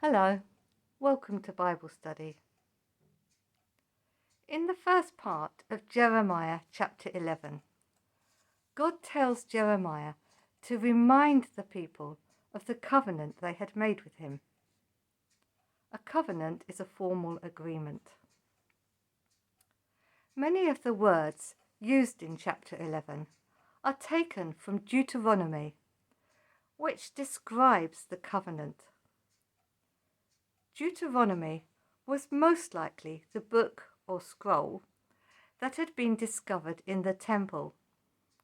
Hello, welcome to Bible study. In the first part of Jeremiah chapter 11, God tells Jeremiah to remind the people of the covenant they had made with him. A covenant is a formal agreement. Many of the words used in chapter 11 are taken from Deuteronomy, which describes the covenant. Deuteronomy was most likely the book or scroll that had been discovered in the temple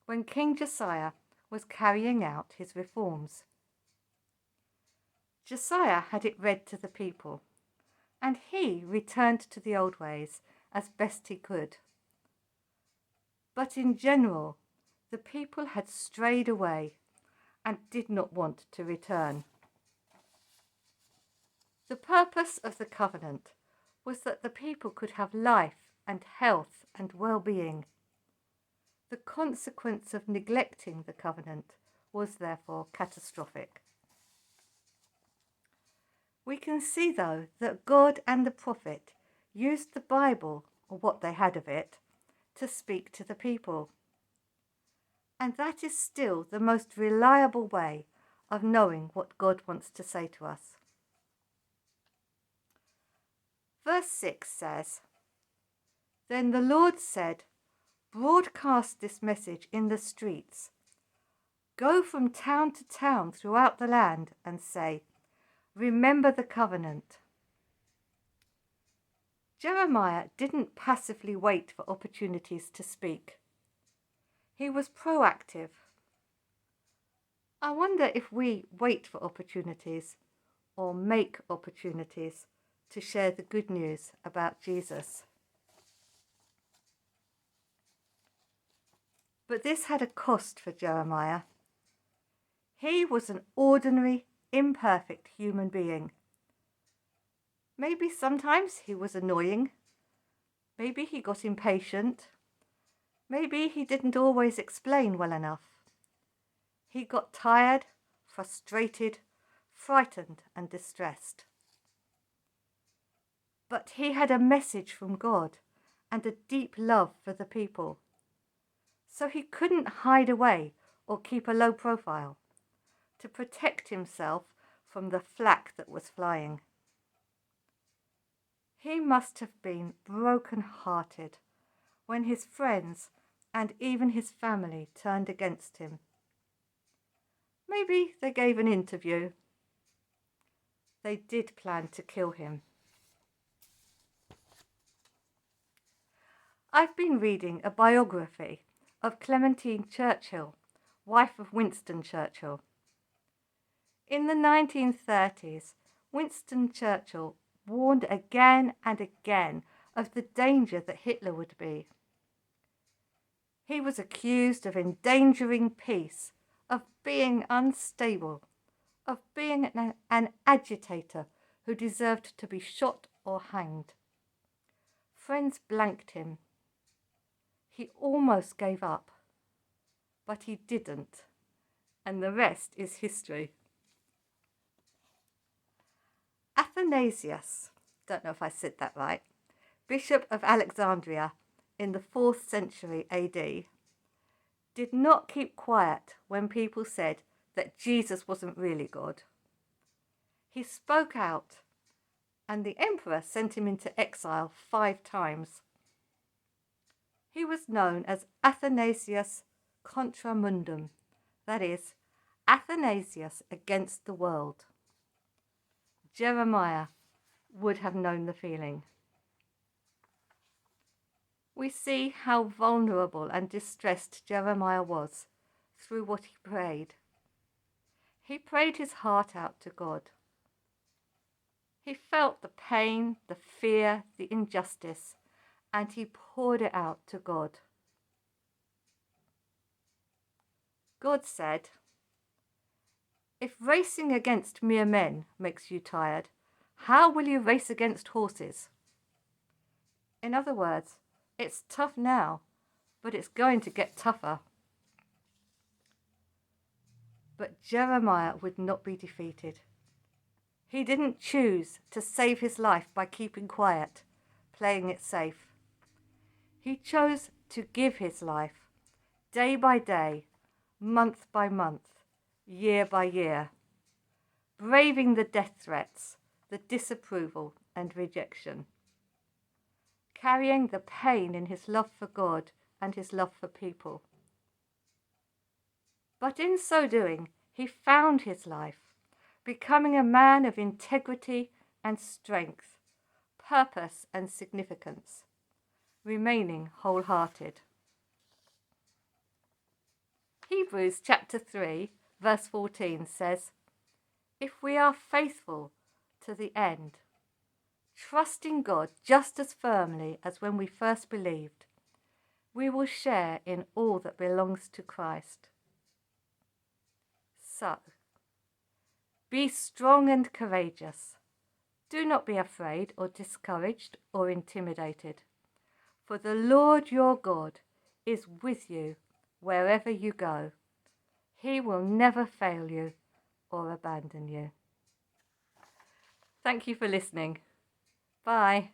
when King Josiah was carrying out his reforms. Josiah had it read to the people, and he returned to the old ways as best he could. But in general, the people had strayed away and did not want to return. The purpose of the covenant was that the people could have life and health and well-being. The consequence of neglecting the covenant was therefore catastrophic. We can see, though, that God and the prophet used the Bible, or what they had of it, to speak to the people. And that is still the most reliable way of knowing what God wants to say to us. Verse 6 says, "Then the Lord said, broadcast this message in the streets. Go from town to town throughout the land and say, remember the covenant." Jeremiah didn't passively wait for opportunities to speak. He was proactive. I wonder if we wait for opportunities or make opportunities to share the good news about Jesus. But this had a cost for Jeremiah. He was an ordinary, imperfect human being. Maybe sometimes he was annoying. Maybe he got impatient. Maybe he didn't always explain well enough. He got tired, frustrated, frightened and distressed. But he had a message from God and a deep love for the people. So he couldn't hide away or keep a low profile to protect himself from the flak that was flying. He must have been broken-hearted when his friends and even his family turned against him. Maybe they gave an interview. They did plan to kill him. I've been reading a biography of Clementine Churchill, wife of Winston Churchill. In the 1930s, Winston Churchill warned again and again of the danger that Hitler would be. He was accused of endangering peace, of being unstable, of being an agitator who deserved to be shot or hanged. Friends blanked him. He almost gave up, but he didn't, and the rest is history. Athanasius, don't know if I said that right, Bishop of Alexandria in the 4th century AD, did not keep quiet when people said that Jesus wasn't really God. He spoke out, and the emperor sent him into exile 5 times. He was known as Athanasius contra mundum, that is, Athanasius against the world. Jeremiah would have known the feeling. We see how vulnerable and distressed Jeremiah was through what he prayed. He prayed his heart out to God. He felt the pain, the fear, the injustice, and he poured it out to God. God said, "If racing against mere men makes you tired, how will you race against horses?" In other words, it's tough now, but it's going to get tougher. But Jeremiah would not be defeated. He didn't choose to save his life by keeping quiet, playing it safe. He chose to give his life, day by day, month by month, year by year, braving the death threats, the disapproval and rejection, carrying the pain in his love for God and his love for people. But in so doing, he found his life, becoming a man of integrity and strength, purpose and significance, remaining wholehearted. Hebrews chapter 3, verse 14 says, "If we are faithful to the end, trusting God just as firmly as when we first believed, we will share in all that belongs to Christ." So, be strong and courageous. Do not be afraid or discouraged or intimidated, for the Lord your God is with you wherever you go. He will never fail you or abandon you. Thank you for listening. Bye.